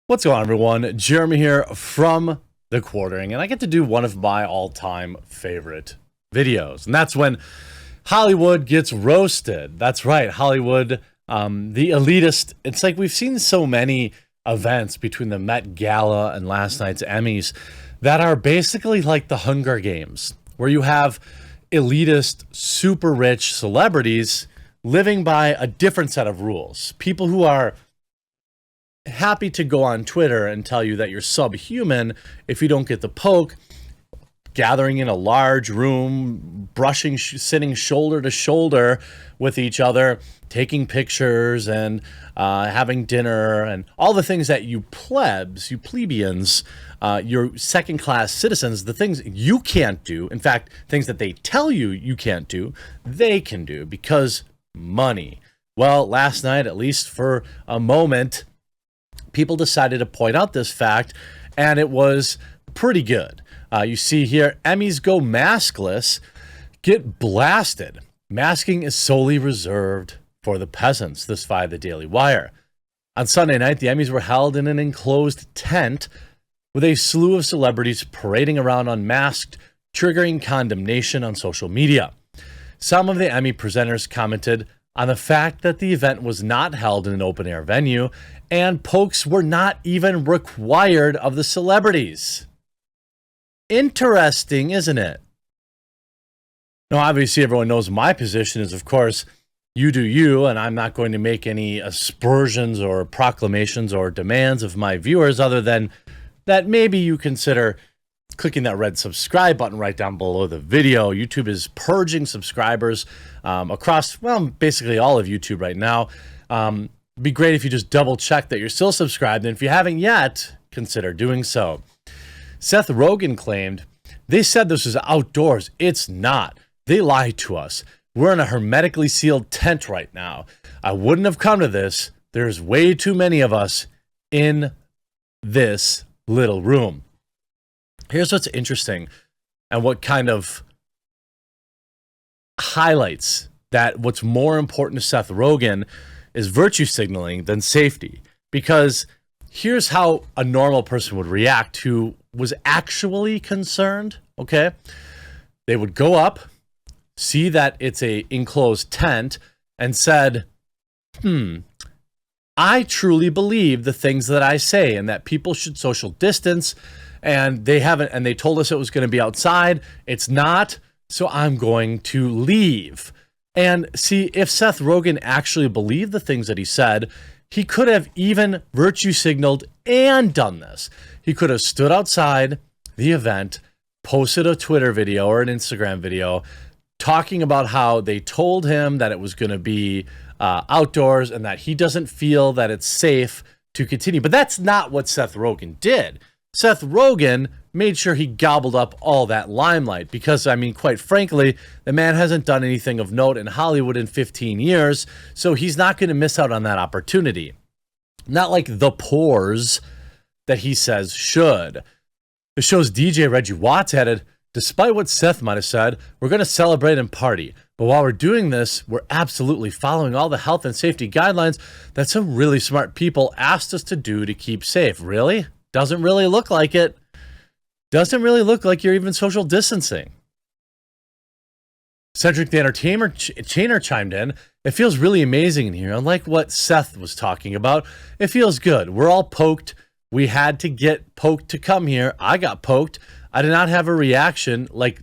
What's going on, everyone? Jeremy here from The Quartering, and I get to do one of my all-time favorite videos, and that's when Hollywood gets roasted. That's right, Hollywood, the elitist. It's like we've seen so many events between the Met Gala and last night's Emmys that are basically like the Hunger Games, where you have elitist, super rich celebrities living by a different set of rules. People who are happy to go on Twitter and tell you that you're subhuman if you don't get the poke, gathering in a large room, brushing, sitting shoulder to shoulder with each other, taking pictures and having dinner and all the things that you plebs, you plebeians, your second-class citizens, the things you can't do, in fact, things that they tell you you can't do, they can do because money. Well, last night, at least for a moment, people decided to point out this fact, and it was pretty good. You see here, Emmys go maskless, get blasted. Masking is solely reserved for the peasants, this via the Daily Wire. On Sunday night, the Emmys were held in an enclosed tent with a slew of celebrities parading around unmasked, triggering condemnation on social media. Some of the Emmy presenters commented on the fact that the event was not held in an open-air venue, and pokes were not even required of the celebrities. Interesting, isn't it? Now, obviously, everyone knows my position is, of course, you do you, and I'm not going to make any aspersions or proclamations or demands of my viewers other than that maybe you consider clicking that red subscribe button right down below the video. YouTube is purging subscribers across, well, basically all of YouTube right now. It'd be great if you just double check that you're still subscribed, and if you haven't yet, consider doing so. Seth Rogan claimed, "They said this was outdoors. It's not. They lied to us. We're in a hermetically sealed tent right now. I wouldn't have come to this. There's way too many of us in this little room." Here's what's interesting and what kind of highlights that what's more important to Seth Rogan is virtue signaling than safety. Because here's how a normal person would react who was actually concerned, okay? They would go up, see that it's a enclosed tent, and said, I truly believe the things that I say and that people should social distance, and they haven't, and they told us it was going to be outside. It's not, so I'm going to leave. And see, if Seth Rogan actually believed the things that he said, he could have even virtue signaled and done this. He could have stood outside the event, posted a Twitter video or an Instagram video talking about how they told him that it was going to be outdoors and that he doesn't feel that it's safe to continue. But that's not what Seth Rogan did. Seth Rogan made sure he gobbled up all that limelight because, I mean, quite frankly, the man hasn't done anything of note in Hollywood in 15 years, so he's not going to miss out on that opportunity. Not like the pores that he says should. The show's DJ Reggie Watts added, "Despite what Seth might have said, we're going to celebrate and party. But while we're doing this, we're absolutely following all the health and safety guidelines that some really smart people asked us to do to keep safe." Really? Doesn't really look like it. Doesn't really look like you're even social distancing. Cedric the Entertainer Chainer chimed in, "It feels really amazing in here. Unlike what Seth was talking about, it feels good. We're all poked. We had to get poked to come here. I got poked. I did not have a reaction like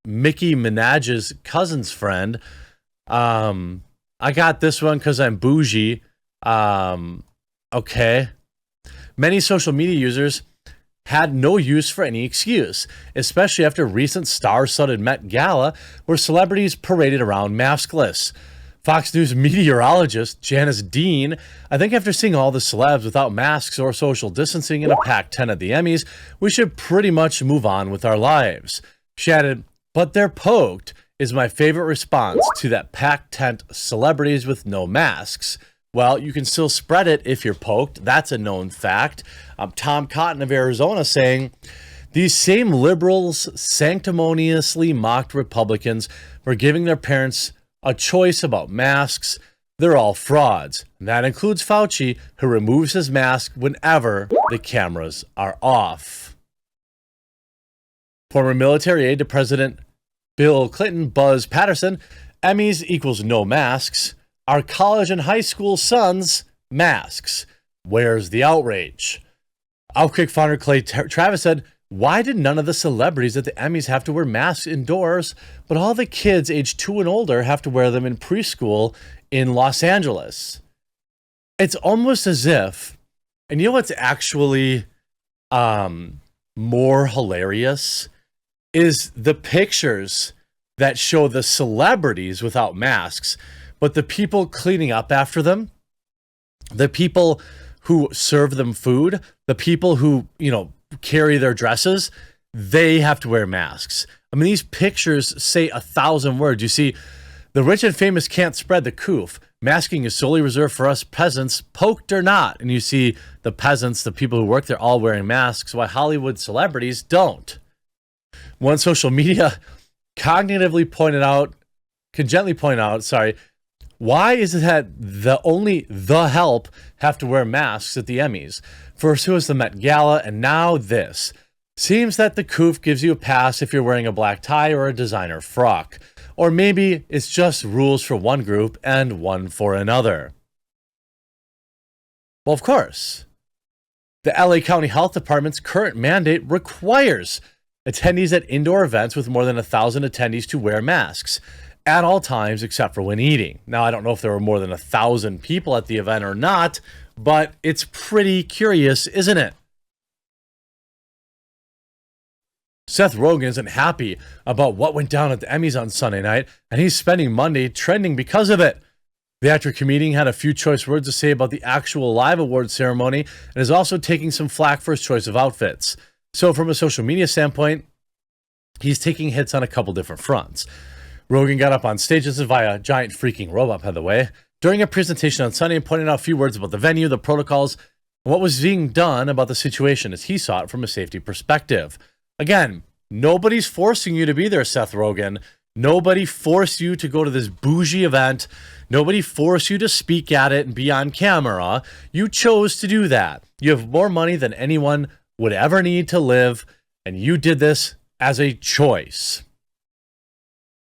Nicki Minaj's cousin's friend. I got this one because I'm bougie. Okay." Many social media users had no use for any excuse, especially after recent star-studded Met Gala where celebrities paraded around maskless. Fox News meteorologist Janice Dean, "I think after seeing all the celebs without masks or social distancing in a packed tent at the Emmys, we should pretty much move on with our lives." She added, "But they're poked is my favorite response to that packed tent celebrities with no masks. Well, you can still spread it if you're poked. That's a known fact." Tom Cotton of Arizona saying, "These same liberals sanctimoniously mocked Republicans for giving their parents a choice about masks. they're all frauds. And that includes Fauci, who removes his mask whenever the cameras are off. Former military aide to President Bill Clinton, Buzz Patterson, Emmys equals no masks. Our college and high school sons, masks. Where's the outrage? Outkick founder Clay Travis said, why did none of the celebrities at the Emmys have to wear masks indoors, but all the kids aged 2 and older have to wear them in preschool in Los Angeles? It's almost as if, and you know what's actually more hilarious is the pictures that show the celebrities without masks, but the people cleaning up after them, the people who serve them food, the people who, carry their dresses, they have to wear masks. I mean, these pictures say 1,000 words. You see, the rich and famous can't spread the coof. Masking is solely reserved for us peasants, poked or not. And you see the peasants, the people who work there, all wearing masks, while Hollywood celebrities don't. One social media congently pointed out, why is it that only the help have to wear masks at the Emmys? First it was the Met Gala, and now this. Seems that the coof gives you a pass if you're wearing a black tie or a designer frock. Or maybe it's just rules for one group and one for another. Well, of course. The LA County Health Department's current mandate requires attendees at indoor events with more than 1,000 attendees to wear masks at all times except for when eating. Now, I don't know if there were more than 1,000 people at the event or not, but it's pretty curious, isn't it? Seth Rogan isn't happy about what went down at the Emmys on Sunday night, and he's spending Monday trending because of it. The actor-comedian had a few choice words to say about the actual live award ceremony and is also taking some flack for his choice of outfits. So from a social media standpoint, he's taking hits on a couple different fronts. Rogan got up on stage, this is via a giant freaking robot, by the way, during a presentation on Sunday and pointed out a few words about the venue, the protocols, and what was being done about the situation as he saw it from a safety perspective. Again, nobody's forcing you to be there, Seth Rogan. Nobody forced you to go to this bougie event. Nobody forced you to speak at it and be on camera. You chose to do that. You have more money than anyone would ever need to live, and you did this as a choice.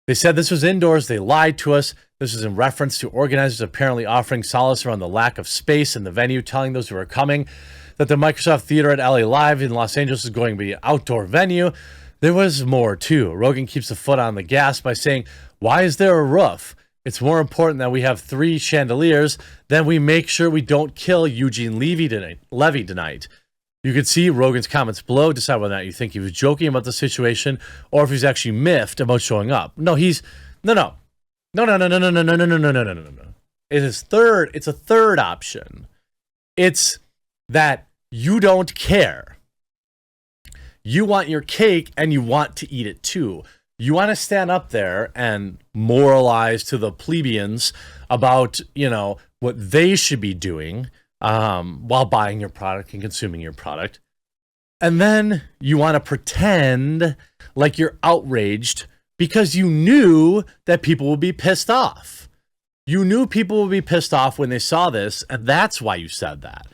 They said this was indoors. They lied to us. This is in reference to organizers apparently offering solace around the lack of space in the venue, telling those who are coming that the Microsoft Theater at LA Live in Los Angeles is going to be an outdoor venue. There was more, too. Rogan keeps the foot on the gas by saying, why is there a roof? It's more important that we have 3 chandeliers than we make sure we don't kill Eugene Levy tonight. You could see Rogan's comments below, decide whether or not you think he was joking about the situation or if he's actually miffed about showing up. No. It's a third option. It's that you don't care. You want your cake and you want to eat it too. You want to stand up there and moralize to the plebeians about, what they should be doing while buying your product and consuming your product. And then you want to pretend like you're outraged because you knew that people would be pissed off. You knew people would be pissed off when they saw this, and that's why you said that.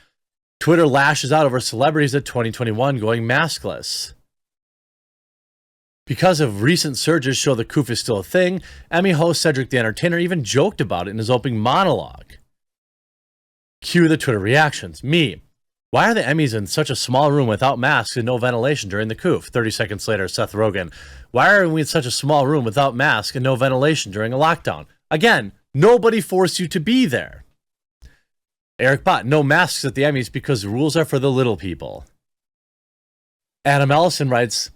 Twitter lashes out over celebrities at 2021 going maskless. Because of recent surges show the coof is still a thing, Emmy host Cedric the Entertainer even joked about it in his opening monologue. Cue the Twitter reactions. Me. Why are the Emmys in such a small room without masks and no ventilation during the coof? 30 seconds later, Seth Rogan. Why are we in such a small room without masks and no ventilation during a lockdown? Again, nobody forced you to be there. Eric Bott. No masks at the Emmys because the rules are for the little people. Adam Ellison writes,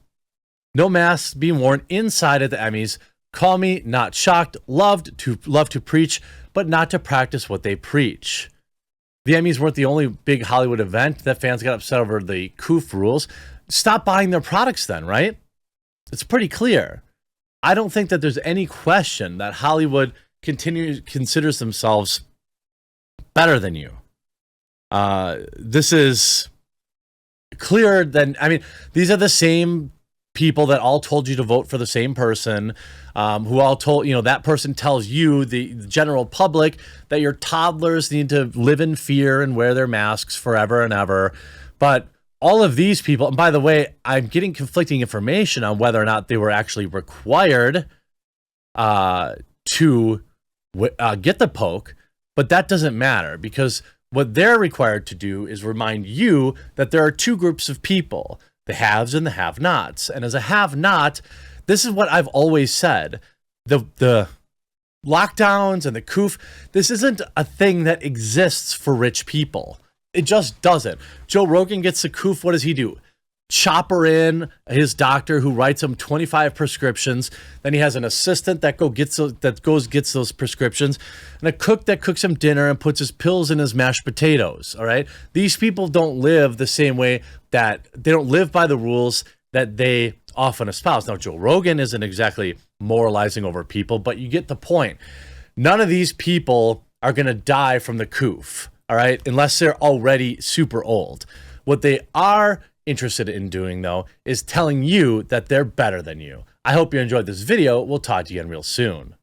no masks being worn inside at the Emmys. Call me not shocked. Love to preach, but not to practice what they preach. The Emmys weren't the only big Hollywood event that fans got upset over the coof rules. Stop buying their products then, right? It's pretty clear. I don't think that there's any question that Hollywood considers themselves better than you. This is clearer than, these are the same people that all told you to vote for the same person, who all told, that person tells you, the general public, that your toddlers need to live in fear and wear their masks forever and ever. But all of these people, and by the way, I'm getting conflicting information on whether or not they were actually required to get the poke, but that doesn't matter, because what they're required to do is remind you that there are two groups of people, the haves and the have-nots. And as a have-not, this is what I've always said. The lockdowns and the coof, this isn't a thing that exists for rich people. It just doesn't. Joe Rogan gets the coof. What does he do? Chopper in his doctor who writes him 25 prescriptions. Then he has an assistant that gets those prescriptions, and a cook that cooks him dinner and puts his pills in his mashed potatoes. All right. These people don't live the same way, that they don't live by the rules that they often espouse. Now, Joe Rogan isn't exactly moralizing over people, but you get the point. None of these people are going to die from the coof. All right. Unless they're already super old. What they are interested in doing, though, is telling you that they're better than you. I hope you enjoyed this video. We'll talk to you again real soon.